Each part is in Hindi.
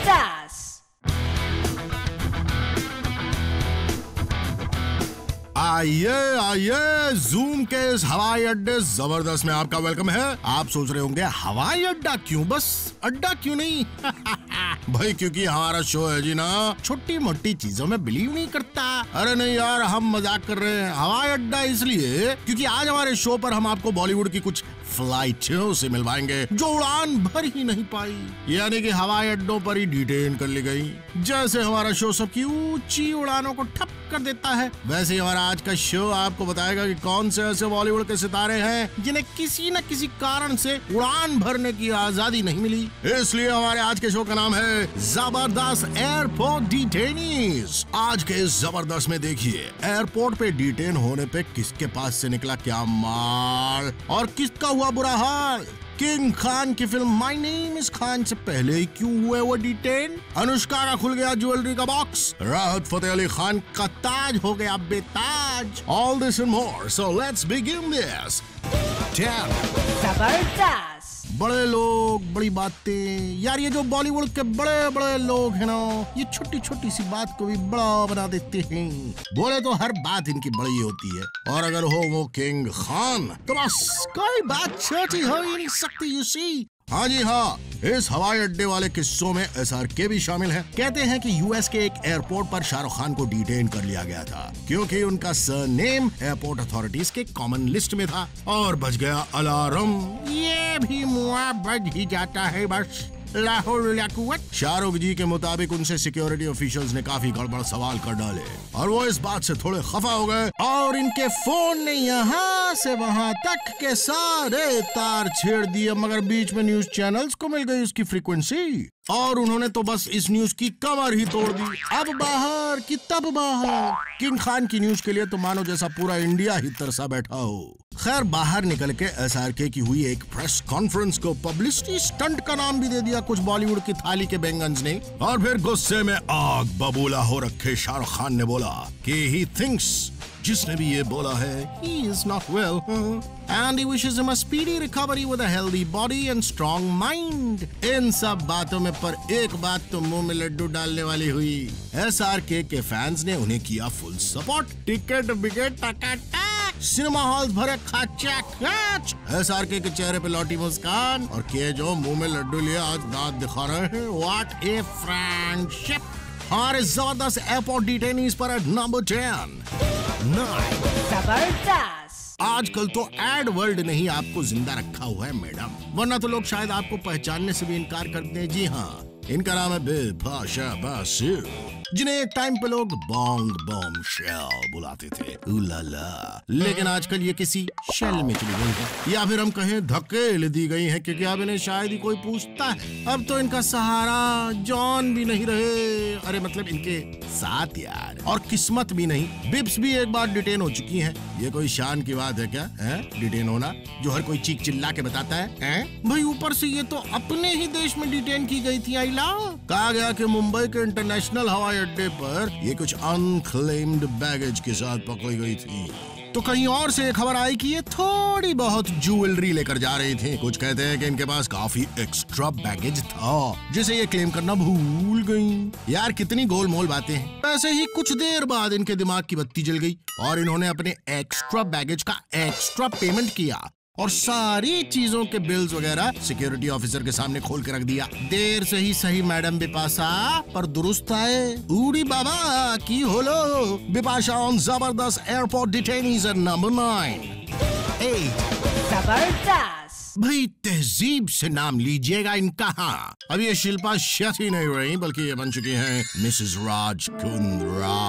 जबरदस्त। आइए आइए, जूम के इस हवाई अड्डे जबरदस्त में आपका वेलकम है। आप सोच रहे होंगे हवाई अड्डा क्यों, बस अड्डा क्यों नहीं? भाई क्योंकि हमारा शो है जी ना, छोटी मोटी चीजों में बिलीव नहीं करता। अरे नहीं यार, हम मजाक कर रहे हैं। हवाई अड्डा इसलिए क्योंकि आज हमारे शो पर हम आपको बॉलीवुड की कुछ फ्लाइटों से मिलवाएंगे जो उड़ान भर ही नहीं पाई, यानी कि हवाई अड्डों पर ही डिटेन कर ली गई। जैसे हमारा शो सबकी ऊंची उड़ानों को ठप कर देता है, वैसे ही हमारा आज का शो आपको बताएगा कि कौन से ऐसे बॉलीवुड के सितारे हैं जिन्हें किसी न किसी कारण से उड़ान भरने की आजादी नहीं मिली। इसलिए हमारे आज के शो का नाम है जबरदस्त एयरपोर्ट डिटेनीज। आज के इस जबरदस्त में देखिए, एयरपोर्ट पे डिटेन होने पे किसके पास से निकला क्या माल और किसका हुआ बुरा हाल। किंग खान की film my name is Khan से पहले ही क्यों हुए वो डिटेन। अनुष्का का खुल गया ज्वेलरी का बॉक्स। राहत फतेह अली खान का ताज हो गया बेताज। All this and more, so let's begin this. जबरदस्त। बड़े लोग, बड़ी बातें। यार ये जो बॉलीवुड के बड़े बड़े लोग हैं ना, ये छोटी छोटी सी बात को भी बड़ा बना देते हैं। बोले तो हर बात इनकी बड़ी होती है, और अगर हो वो किंग खान तो बस कोई बात छोटी हो ही नहीं सकती। यू सी, हाँ जी हाँ, इस हवाई अड्डे वाले किस्सों में SRK भी शामिल है। कहते हैं कि US के एक एयरपोर्ट पर शाहरुख खान को डिटेन कर लिया गया था क्योंकि उनका सरनेम एयरपोर्ट अथॉरिटीज के कॉमन लिस्ट में था। और बज गया अलार्म, ये भी मुआ बज ही जाता है बस। लाहौर लाकुवत। शाहरुख जी के मुताबिक उनसे सिक्योरिटी ऑफिशियल्स ने काफी गड़बड़ सवाल कर डाले और वो इस बात से थोड़े खफा हो गए और इनके फोन ने यहाँ से वहाँ तक के सारे तार छेड़ दिए, मगर बीच में न्यूज चैनल्स को मिल गई उसकी फ्रीक्वेंसी और उन्होंने तो बस इस न्यूज की कमर ही तोड़ दी। अब बाहर की तब बाहर। किंग खान की न्यूज के लिए तो मानो जैसा पूरा इंडिया ही तरसा बैठा हो। खैर बाहर निकल के SRK की हुई एक प्रेस कॉन्फ्रेंस को पब्लिसिटी स्टंट का नाम भी दे दिया कुछ बॉलीवुड की थाली के बैंगन्स ने। और फिर गुस्से में आग बबूला हो रखे शाहरुख खान ने बोला कि ही थिंक्स, जिसने भी ये बोला है, he is not well and he wishes him a speedy recovery with a healthy body and strong mind। इन सब बातों में पर एक बात तो मुंह में लड्डू डालने वाली हुई। SRK के फैंस ने उन्हें किया फुल सपोर्ट। टिकट विकेट टकाटक, सिनेमा हॉल भरे खाचा खाच। SRK के चेहरे पे लौटी मुस्कान और के जो मुंह में लड्डू लिए आज दांत दिखा रहे हैं। What a friendship. हमारे जबरदस्त एयरपोर्ट डिटेनीज पर नंबर 10। जबरदस्त। आजकल तो एड वर्ल्ड ने ही आपको जिंदा रखा हुआ है मैडम, वरना तो लोग शायद आपको पहचानने से भी इनकार करते हैं। जी हाँ, इनका नाम है बिपाशा बासु, जिन्हें एक टाइम पे लोग बॉन्ग बॉम्ब शेल बुलाते थे। उलाला। लेकिन आजकल ये किसी शेल में चली गई है, या फिर हम कहें धकेल दी गई है, क्योंकि अब इन्हें शायद ही कोई पूछता है। अब तो इनका सहारा जॉन भी नहीं रहे, अरे मतलब इनके साथ यार, और किस्मत भी नहीं। बिप्स भी एक बार डिटेन हो चुकी हैं। ये कोई शान की बात है क्या है डिटेन होना, जो हर कोई चीख चिल्ला के बताता है? भाई ऊपर से ये तो अपने ही देश में डिटेन की गई थी। आइला कहा गया कि मुंबई के इंटरनेशनल हवाई अड्डे पर ये कुछ अनक्लेम्ड बैगेज के साथ पकड़ी गई थी। तो कहीं और से खबर आई कि ये थोड़ी बहुत ज्वेलरी लेकर जा रही थी। कुछ कहते हैं कि इनके पास काफी एक्स्ट्रा बैगेज था जिसे ये क्लेम करना भूल गई। यार कितनी गोलमोल बातें हैं। ऐसे ही कुछ देर बाद इनके दिमाग की बत्ती जल गई और इन्होंने अपने एक्स्ट्रा बैगेज का एक्स्ट्रा पेमेंट किया और सारी चीजों के बिल्स वगैरह सिक्योरिटी ऑफिसर के सामने खोल के रख दिया। देर से ही सही मैडम बिपाशा, पर दुरुस्त आए। उड़ी बाबा की होलो। बिपाशा ऑन जबरदस्त एयरपोर्ट डिटेनीज नंबर 9। जबरदस्त। भाई तहजीब से नाम लीजिएगा इनका। हाँ, अब ये शिल्पा शेट्टी नहीं रही, बल्कि ये बन चुकी हैं Mrs Raj Kundra,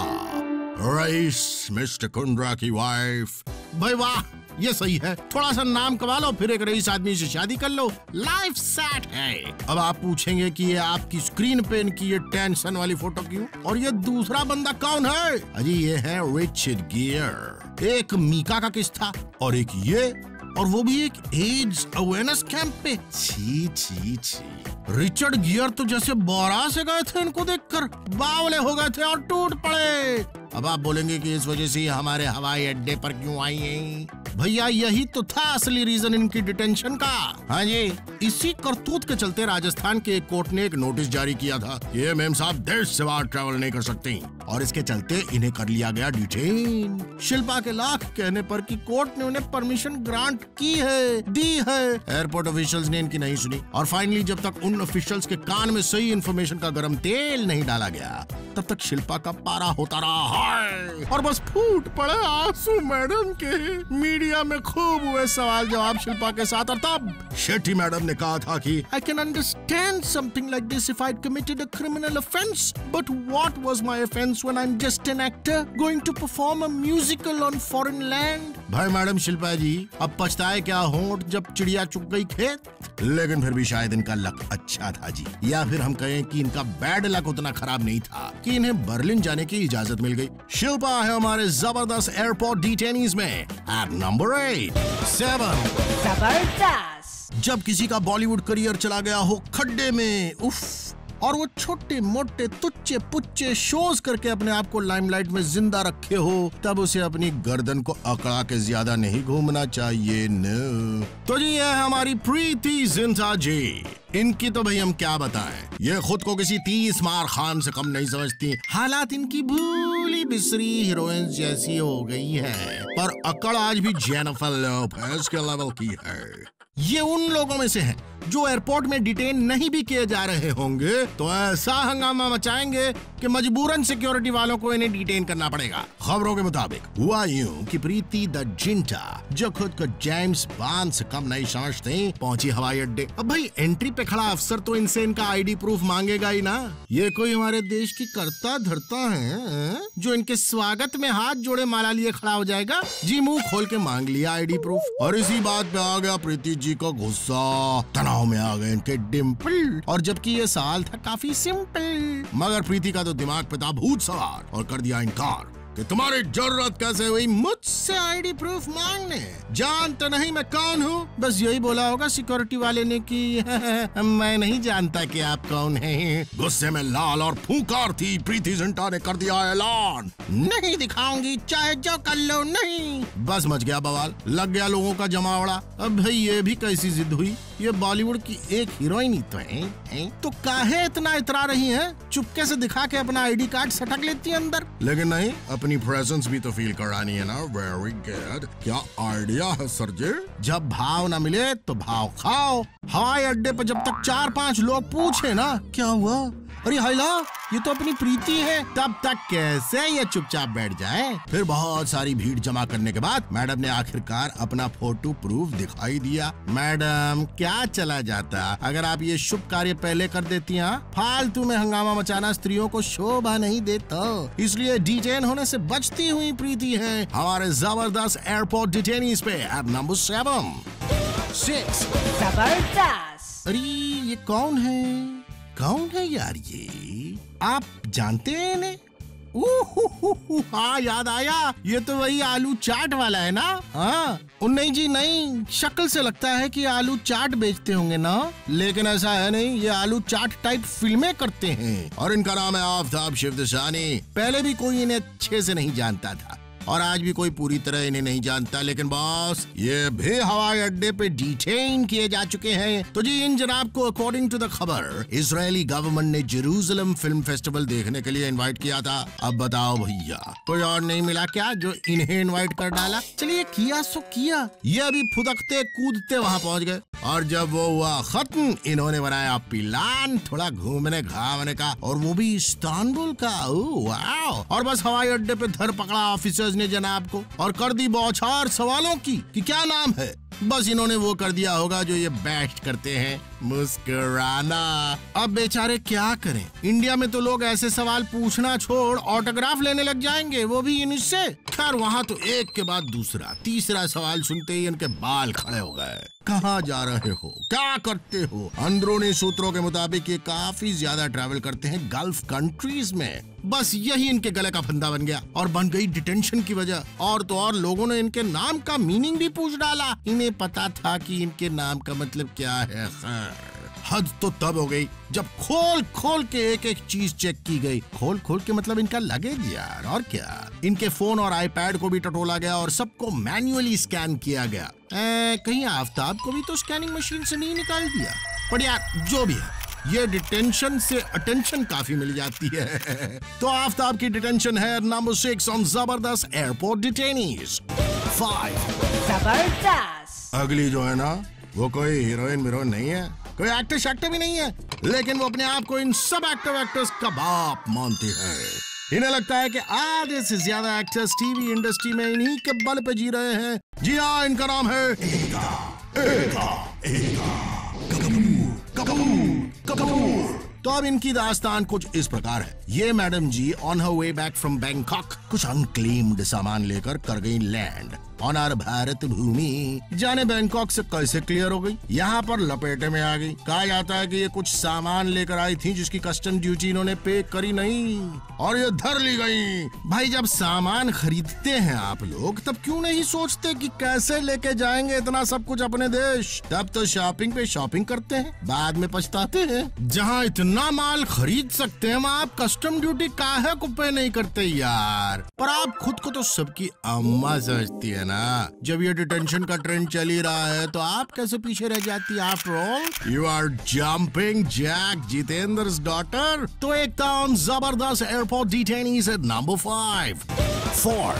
rice mister Kundra की वाइफ। भाई वाह, ये सही है। थोड़ा सा नाम कमा लो, फिर एक रईस आदमी से शादी कर लो, लाइफ सेट है। अब आप पूछेंगे कि ये आपकी स्क्रीन पे इनकी ये टेंशन वाली फोटो क्यों, और ये दूसरा बंदा कौन है? अजी ये है रिचर्ड गियर। एक मीका का किस था और एक ये, और वो भी एक एड्स अवेयरनेस कैंप पे। छी छी छी। रिचर्ड गियर तो जैसे बोरा से गए थे इनको देखकर, बावले हो गए थे और टूट पड़े। अब आप बोलेंगे कि इस वजह से ही हमारे हवाई अड्डे पर क्यों आई हैं? भैया यही तो था असली रीजन इनकी डिटेंशन का। हाँ जी, इसी करतूत के चलते राजस्थान के एक कोर्ट ने एक नोटिस जारी किया था कि ये मेम साहब देश से बाहर ट्रैवल नहीं कर सकती, और इसके चलते इन्हें कर लिया गया डिटेन। शिल्पा के लाख कहने पर कि कोर्ट ने उन्हें परमिशन ग्रांट की है, दी है। एयरपोर्ट ऑफिशियल्स ने इनकी नहीं सुनी, और फाइनली जब तक उन ऑफिशियल्स के कान में सही इन्फॉर्मेशन का गर्म तेल नहीं डाला गया, तब तक शिल्पा का पारा होता रहा है। और बस फूट पड़े आंसू मैडम के। मीडिया में खूब हुए सवाल जवाब शिल्पा के साथ, और तब शेट्टी मैडम ने कहा था कि I can understand something like this if I'd committed a criminal offense, but what was my offense when I'm just an actor going to perform a musical on foreign land? भाई मैडम शिल्पा जी, अब पछताए क्या होंठ जब चिड़िया चुग गई खेत। लेकिन फिर भी शायद इनका लक अच्छा था जी, या फिर हम कहें कि इनका बैड लक उतना खराब नहीं था कि इन्हें बर्लिन जाने की इजाजत मिल गई। शिल्पा है हमारे जबरदस्त एयरपोर्ट डिटेनीज में एट नंबर 7। जबरदस्त। जब किसी का बॉलीवुड करियर चला गया हो खड्डे में, उफ, और वो छोटे मोटे तुच्चे पुच्चे शोज करके अपने आप को लाइमलाइट में जिंदा रखे हो, तब उसे अपनी गर्दन को अकड़ा के ज्यादा नहीं घूमना चाहिए न। तो जी ये हमारी प्रीति जिंटा जी, इनकी तो भाई हम क्या बताएं, ये खुद को किसी 30 मार खान से कम नहीं समझती। हालात इनकी भूली बिसरी हीरोइन जैसी हो गई है, पर अकड़ आज भी जेनिफर लोपेज के लेवल की है। ये उन लोगों में से हैं जो एयरपोर्ट में डिटेन नहीं भी किए जा रहे होंगे तो ऐसा हंगामा मचाएंगे कि मजबूरन सिक्योरिटी वालों को इन्हें डिटेन करना पड़ेगा। खबरों के मुताबिक हुआ यूं कि प्रीति द जिंटा, जो खुद को जेम्स बॉन्ड से कम नहीं समझते, पहुंची हवाई अड्डे। अब भाई एंट्री पे खड़ा अफसर तो इनसे इनका आईडी प्रूफ मांगेगा ही ना। ये कोई हमारे देश की करता धरता है जो इनके स्वागत में हाथ जोड़े माला लिए खड़ा हो जाएगा? जी मुंह खोल के मांग लिया आईडी प्रूफ, और इसी बात पे आ गया प्रीति जी का गुस्सा। तनाव में आ गए इनके डिम्पल, और जबकि ये सवाल था काफी सिंपल, मगर प्रीति का तो दिमाग पे था भूत सवार और कर दिया इनकार कि तुम्हारी जरूरत कैसे हुई मुझसे आईडी प्रूफ मांगने? जानते नहीं मैं कौन हूँ? बस यही बोला होगा सिक्योरिटी वाले ने कि मैं नहीं जानता कि आप कौन हैं। गुस्से में लाल और फूंकार थी प्रीति जिंटा ने कर दिया ऐलान, नहीं दिखाऊंगी चाहे जो कर लो नहीं। बस मच गया बवाल, लग गया लोगों का जमावड़ा। अब भाई ये भी कैसी जिद हुई, ये बॉलीवुड की एक हीरोइन ही तो है, तो काहे इतना इतरा रही हैं? चुपके से दिखा के अपना आईडी कार्ड सटक लेती है अंदर। लेकिन नहीं, अपनी प्रेजेंस भी तो फील करानी है ना। वेरी गुड, क्या आइडिया है सर जी। जब भाव ना मिले तो भाव खाओ। हवाई अड्डे पर जब तक 4-5 लोग पूछे ना क्या हुआ, अरे हाइला ये तो अपनी प्रीति है, तब तक कैसे ये चुपचाप बैठ जाए। फिर बहुत सारी भीड़ जमा करने के बाद मैडम ने आखिरकार अपना फोटो प्रूफ दिखाई दिया। मैडम क्या चला जाता अगर आप ये शुभ कार्य पहले कर देती। फालतू में हंगामा मचाना स्त्रियों को शोभा नहीं देता, इसलिए डिटेन होने से बचती हुई प्रीति है हमारे जबरदस्त एयरपोर्ट डिटेनीज पे एट नंबर 7। जबरदस्त। अरे ये कौन है, कौन है यार ये? आप जानते हैं इन्हें? हाँ याद आया, ये तो वही आलू चाट वाला है ना। हाँ नहीं जी नहीं, शक्ल से लगता है कि आलू चाट बेचते होंगे ना, लेकिन ऐसा है नहीं, ये आलू चाट टाइप फिल्में करते हैं। और इनका नाम है आफ्ताब शिवदसानी। पहले भी कोई इन्हें अच्छे से नहीं जानता था और आज भी कोई पूरी तरह इन्हें नहीं जानता, लेकिन बॉस ये भी हवाई अड्डे पे डिटेन किए जा चुके हैं। तो जी इन जनाब को अकॉर्डिंग टू द खबर इजरायली गवर्नमेंट ने जेरूसलम फिल्म फेस्टिवल देखने के लिए इनवाइट किया था। अब बताओ भैया, कोई और नहीं मिला क्या जो इन्हें इनवाइट कर डाला? चलिए किया सो किया, ये अभी फुदकते कूदते वहाँ पहुँच गए, और जब वो हुआ खत्म इन्होंने बनाया प्लान थोड़ा घूमने घामने का, और वो भी इस्तांबुल का। वाओ! और बस हवाई अड्डे पे धर पकड़ा ऑफिसर्स ने जनाब को और कर दी बौछार सवालों की कि क्या नाम है। बस इन्होंने वो कर दिया होगा जो ये बेस्ट करते हैं, मुस्कुराना। अब बेचारे क्या करें, इंडिया में तो लोग ऐसे सवाल पूछना छोड़ ऑटोग्राफ लेने लग जाएंगे, वो भी इनसे। खैर वहाँ तो एक के बाद दूसरा तीसरा सवाल सुनते ही इनके बाल खड़े हो गए। कहाँ जा रहे हो, क्या करते हो? अंदरूनी सूत्रों के मुताबिक ये काफी ज्यादा ट्रैवल करते हैं गल्फ कंट्रीज में। बस यही इनके गले का फंदा बन गया और बन गई डिटेंशन की वजह। और तो और लोगों ने इनके नाम का मीनिंग भी पूछ डाला। इन्हें पता था कि इनके नाम का मतलब क्या है। हद तो तब हो गई जब खोल खोल के एक एक चीज चेक की गई। खोल खोल के मतलब इनका लगेज यार, और क्या। इनके फोन और आईपैड को भी टटोला गया और सबको मैन्युअली स्कैन किया गया। कहीं आफ्ताब को भी तो स्कैनिंग मशीन से नहीं निकाल दिया। पर यार जो भी है, ये डिटेंशन से अटेंशन काफी मिल जाती है। तो आफ्ताब की डिटेंशन है नंबर 6 ऑन जबरदस्त एयरपोर्ट डिटेनीज। 5 जबरदस्त। अगली जो है ना, वो कोई हीरोइन वीरोइन नहीं है, कोई एक्टर शैक्टर भी नहीं है, लेकिन वो अपने आप को इन सब एक्टर्स का बाप मानते हैं। इन्हें लगता है कि आधे से ज्यादा एक्टर्स टीवी इंडस्ट्री में इन्हीं के बल पे जी रहे हैं। जी हाँ, इनका नाम है कपूर। तो अब इनकी दास्तान कुछ इस प्रकार है। ये madam ji on her way back from Bangkok कुछ अनक्लेम्ड सामान लेकर कर गई लैंड ऑन आवर भारत भूमि। जाने बैंकॉक से कैसे क्लियर हो गई, यहाँ पर लपेटे में आ गई। कहा जाता है कि ये कुछ सामान लेकर आई थी जिसकी कस्टम ड्यूटी इन्होंने पे करी नहीं और ये धर ली गई। भाई जब सामान खरीदते हैं आप लोग, तब क्यों नहीं सोचते कि कैसे लेके जाएंगे इतना सब कुछ अपने देश। तब तो शॉपिंग पे शॉपिंग करते हैं, बाद में पछताते हैं। जहाँ इतना माल खरीद सकते हैं वहाँ आप कस्टम ड्यूटी काहे को पे नहीं करते यार। पर आप खुद को तो सबकी अम्मा समझती है ना। जब ये डिटेंशन का ट्रेंड चल ही रहा है तो आप कैसे पीछे रह जाती। After all you are jumping jack Jitendra's daughter. तो एक टाउन जबरदस्त एयरपोर्ट डिटेनीज एट नंबर 5। 4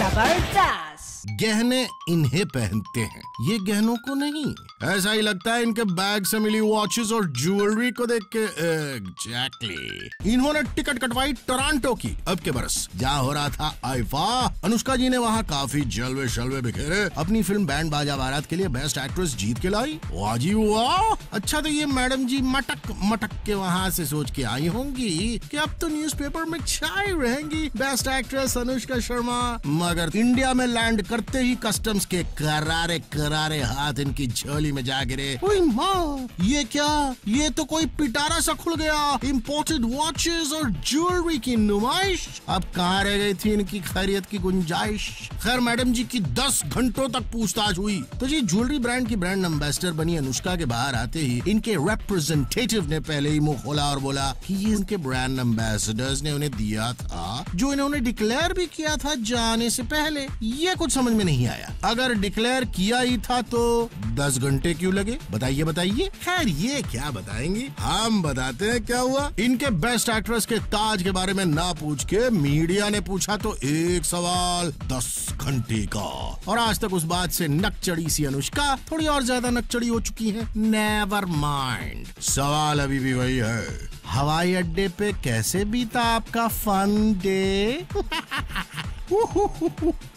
जबरदस्त। गहने इन्हें पहनते हैं, ये गहनों को नहीं। ऐसा ही लगता है इनके बैग से मिली वॉचेस और ज्वेलरी को देख के। एग्जैक्टली। इन्होंने टिकट कटवाई टोरंटो की अब के बरस, जहाँ हो रहा था आईफा। अनुष्का जी ने वहाँ काफी जलवे शलवे बिखेरे। अपनी फिल्म बैंड बाजा बारात के लिए बेस्ट एक्ट्रेस जीत के लाई। वाह जी वाह। अच्छा, तो ये मैडम जी मटक मटक के वहाँ से सोच के आई होंगी कि अब तो न्यूज़पेपर में छाई रहेंगी बेस्ट एक्ट्रेस अनुष्का शर्मा। मगर इंडिया में लैंड करते ही कस्टम्स के करारे करारे हाथ इनकी झोली में जा गिरे। ओए माँ, ये क्या, ये तो कोई पिटारा सा खुल गया। इंपोर्टेड वॉचेस और ज्वेलरी की नुमाइश। अब कहाँ रह गई थी इनकी खैरियत की गुंजाइश। खैर मैडम जी की 10 घंटों तक पूछताछ हुई तो जी ज्वेलरी ब्रांड की ब्रांड एम्बेसडर बनी अनुष्का के बाहर आते ही इनके रिप्रेजेंटेटिव ने पहले ही मुंह खोला और बोला कि ये इनके ब्रांड एम्बेसडर्स ने उन्हें दिया था, जो इन्होंने डिक्लेयर भी किया था जाने से पहले। ये कुछ समझ में नहीं आया। अगर डिक्लेयर किया ही था तो 10 घंटे क्यों लगे, बताइए बताइए। खैर ये क्या बताएंगे, हम बताते हैं क्या हुआ। इनके बेस्ट एक्ट्रेस के ताज के बारे में ना पूछ के मीडिया ने पूछा तो एक सवाल 10 घंटे का। और आज तक उस बात से नक चढ़ी सी अनुष्का थोड़ी और ज्यादा नक चढ़ी हो चुकी है। नेवर माइंड, सवाल अभी भी वही है, हवाई अड्डे पे कैसे बीता आपका fun day.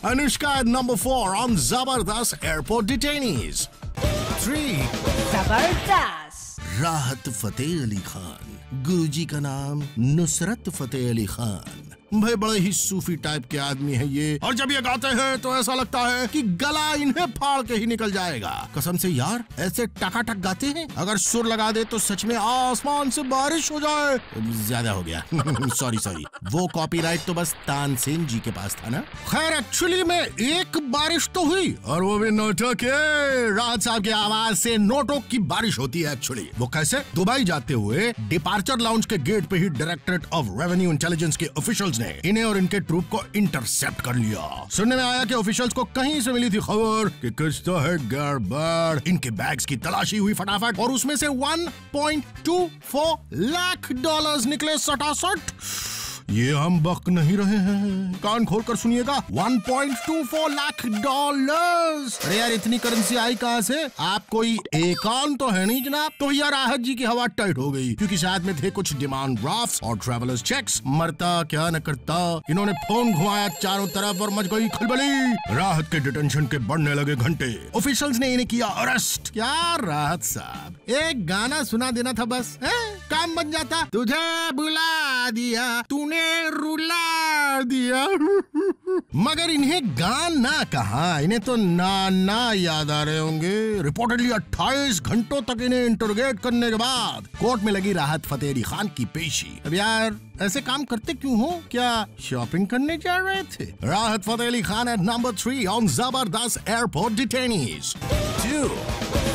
Anushka number 4 on जबरदस्त एयरपोर्ट डिटेनीज। 3 जबरदस्त। राहत फतेह अली खान, गुरुजी का नाम नुसरत फतेह अली खान। भाई बड़े ही सूफी टाइप के आदमी है ये, और जब ये गाते हैं तो ऐसा लगता है कि गला इन्हें फाड़ के ही निकल जाएगा। कसम से यार, ऐसे टकाटक गाते हैं, अगर सुर लगा दे तो सच में आसमान से बारिश हो जाए। ज्यादा हो गया। सॉरी, वो कॉपीराइट तो बस तानसेन जी के पास था ना। खैर एक्चुअली में एक बारिश तो हुई, और वो भी नोटों के। राहत साहब की आवाज से नोटों की बारिश होती है एक्चुअली। वो कैसे? दुबई जाते हुए डिपार्चर लाउंज के गेट पे ही डायरेक्टरेट ऑफ रेवेन्यू इंटेलिजेंस के ऑफिशियल्स ने इन्हें और इनके ट्रूप को इंटरसेप्ट कर लिया। सुनने में आया कि ऑफिशियल्स को कहीं से मिली थी खबर कि कुछ तो है गड़बड़। इनके बैग्स की तलाशी हुई फटाफट और उसमें से $1.24 लाख निकले सटासट। ये हम बक नहीं रहे हैं, कान खोल कर सुनिएगा। $1.24 लाख। अरे यार इतनी करेंसी आई कहाँ से? आप कोई एकान तो है नहीं जनाब। तो यार राहत जी की हवा टाइट हो गई क्योंकि साथ में थे कुछ डिमांड ड्राफ्ट्स और ट्रैवलर्स चेक्स। मरता क्या न करता, इन्होंने फोन घुमाया चारों तरफ और मच गई खलबली। राहत के डिटेंशन के बढ़ने लगे घंटे। ऑफिशियल्स ने इन्हें किया अरेस्ट। क्या राहत साहब, एक गाना सुना देना था बस, है? काम बन जाता। तुझे बुला दिया तूने रुला दिया। मगर इन्हें गाना कहाँ, इन्हें तो नाना याद आ रहे होंगे। रिपोर्टेडली 28 घंटों तक इन्हें इंटरोगेट करने के बाद कोर्ट में लगी राहत फतेह अली खान की पेशी। अब यार ऐसे काम करते क्यों हो? क्या शॉपिंग करने जा रहे थे? Rahat Fateh Ali Khan at number 3 on जबरदस्त एयरपोर्ट डिटेनीज। 2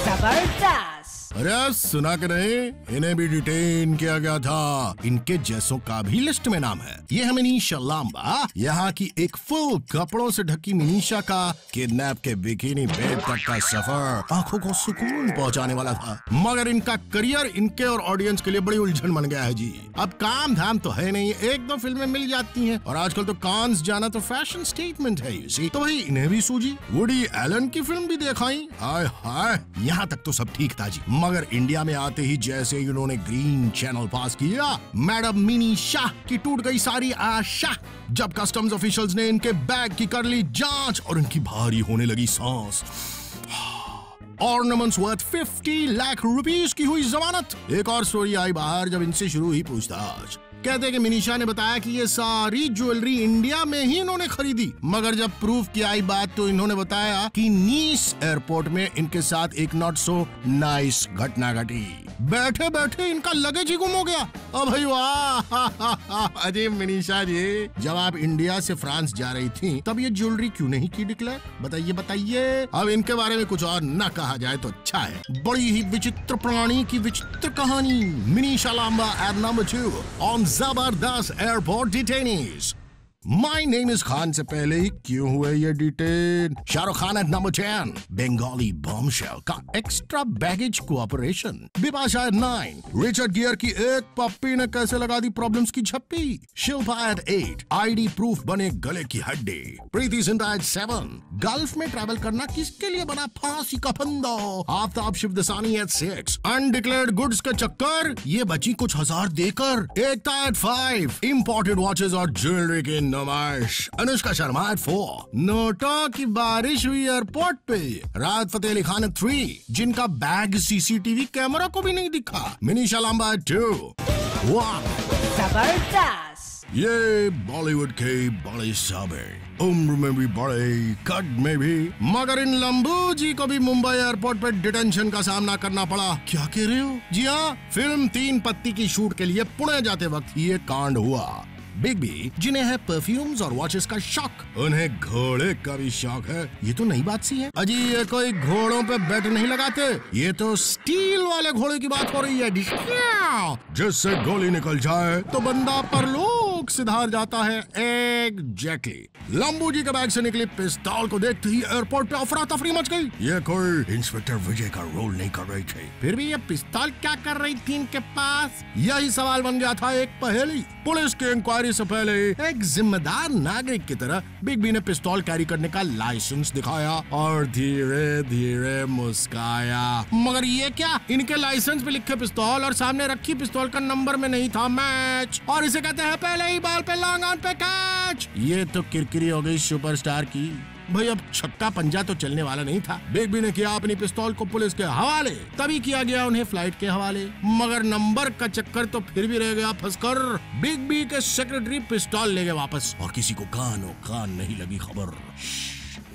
जबरदस्त। अरे सुना के नहीं, इन्हें भी डिटेन किया गया था। इनके जैसों का भी लिस्ट में नाम है। ये है मनीषा लांबा, यहाँ की एक फुल कपड़ों से ढकी मनीषा का किडनैप के बिकिनी बेड तक का सफर आंखों को सुकून पहुंचाने वाला था। मगर इनका करियर इनके और ऑडियंस के लिए बड़ी उलझन बन गया है जी। अब काम धाम तो है नहीं, एक दो फिल्में मिल जाती हैं और आजकल तो कांस जाना तो फैशन स्टेटमेंट है इसी। तो भाई इन्हें भी सूझी, वुडी एलन की फिल्म भी दिखाई। हाय हाय, यहाँ तक तो सब ठीक था जी। मगर इंडिया में आते ही जैसे इन्होंने ग्रीन चैनल पास किया, मैडम मिनी शाह की टूट गई सारी आशा। जब कस्टम्स ऑफिशियल्स ने इनके बैग की कर ली जांच और इनकी भारी होने लगी सांस। ऑर्नामेंट्स वर्थ 50 लाख रुपीस की हुई जमानत। एक और स्टोरी आई बाहर जब इनसे शुरू हुई पूछताछ। कहते कि मनीषा ने बताया कि ये सारी ज्वेलरी इंडिया में ही इन्होंने खरीदी। मगर जब प्रूफ की आई बात तो इन्होंने बताया कि नीस एयरपोर्ट में इनके साथ एक नॉट सो नाइस घटना घटी। बैठे बैठे इनका लगेज ही गुम हो गया। अब भाई वाह अरे मनीषा जी, जब आप इंडिया से फ्रांस जा रही थी तब ये ज्वेलरी क्यों नहीं की डिक्लेयर? बताइए बताइए। अब इनके बारे में कुछ और न कहा जाए तो अच्छा है। बड़ी ही विचित्र प्राणी की विचित्र कहानी। Manisha Lamba at number 2 on जबरदस्त airport detainees. My name is Khan से पहले ही क्यों हुए ये detain? Shahrukh Khan at number 10 Bengali bombshell का extra baggage cooperation. Bipasha at 9 Richard Gere की एक पप्पी ने कैसे लगा दी प्रॉब्लम्स की झप्पी। शिल्पा एट 8 आईडी प्रूफ बने गले की हड्डी। प्रीति जिंटा एट 7 गल्फ में ट्रैवल करना किसके लिए बना फांसी का फंदा। Aftab Shivdasani at 6 undeclared goods के चक्कर, ये बची कुछ हजार देकर। एकता एट 5 इंपोर्टेड वॉचेस और ज्वेलरी के नुमाइश। अनुष्का शर्मा एट 4 नोटों की बारिश हुई एयरपोर्ट पे। राहत फतेह अली खान एट 3 जिनका बैग सीसीटीवी कैमरा को भी नहीं दिखा। मनीषा लांबा एट 2 वाह जबरदस्त। ये बॉलीवुड के बड़े साबे, उम्र में भी बड़े, कद में भी। मगर इन लंबू जी को भी मुंबई एयरपोर्ट पर डिटेंशन का सामना करना पड़ा। क्या कह रहे हो? जी हाँ, फिल्म 3 पत्ती की शूट के लिए पुणे जाते वक्त ये कांड हुआ। बिग बी जिन्हें है परफ्यूम्स और वॉचेस का शौक, उन्हें घोड़े का भी शौक है। ये तो नई बात सी है। अजी ये कोई घोड़ों पे बेट नहीं लगाते, ये तो स्टील वाले घोड़े की बात हो रही है जिससे गोली निकल जाए तो बंदा परलोक सिधार जाता है। एग्जैक्टली। लंबू जी के बैग से निकली पिस्तौल को देखते ही एयरपोर्ट पे अफरा तफरी मच गई। ये कोई इंस्पेक्टर विजय का रोल नहीं कर रही थी, फिर भी ये पिस्तौल क्या कर रही थी इनके पास? यही सवाल बन गया था एक पहेली। पुलिस की इंक्वायरी से पहले एक जिम्मेदार नागरिक की तरह बिग बी ने पिस्तौल कैरी करने का लाइसेंस दिखाया और धीरे धीरे मुस्काया। मगर ये क्या, इनके लाइसेंस पे लिखे पिस्तौल और सामने रखी पिस्तौल का नंबर में नहीं था मैच, और इसे कहते हैं पहले ही बॉल पे लॉन्ग ऑन पे कैच। ये तो किरकिरी हो गई सुपरस्टार की। भाई अब छक्का पंजा तो चलने वाला नहीं था। बिग बी ने किया अपनी पिस्तौल को पुलिस के हवाले, तभी किया गया उन्हें फ्लाइट के हवाले। मगर नंबर का चक्कर तो फिर भी रह गया फंसकर। बिग बी के सेक्रेटरी पिस्तौल ले गए वापस और किसी को कान नहीं लगी खबर।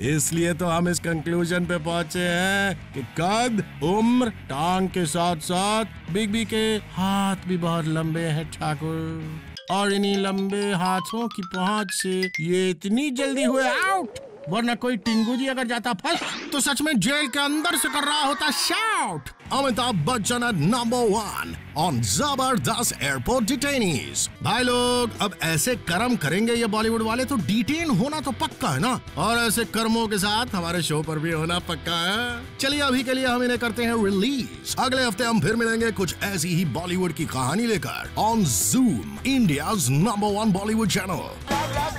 इसलिए तो हम इस कंक्लूजन पे पहुंचे हैं कि कद, उम्र, टांग के साथ साथ बिग बी के हाथ भी बहुत लंबे हैं ठाकुर, और इन्हीं लंबे हाथों की पहुंच से ये इतनी जल्दी हुए आउट, वरना कोई टिंगू जी अगर जाता फंस तो सच में जेल के अंदर से कर रहा होता shout. Amitabh Bachchan at number 1 on जबरदस्त एयरपोर्ट डिटेनीज। भाई लोग, अब ऐसे कर्म करेंगे ये बॉलीवुड वाले तो डिटेन होना तो पक्का है ना, और ऐसे कर्मों के साथ हमारे शो पर भी होना पक्का है। चलिए अभी के लिए हम इन्हें करते हैं रिलीज। अगले हफ्ते हम फिर मिलेंगे कुछ ऐसी ही बॉलीवुड की कहानी लेकर on zoom, India's number 1 Bollywood channel.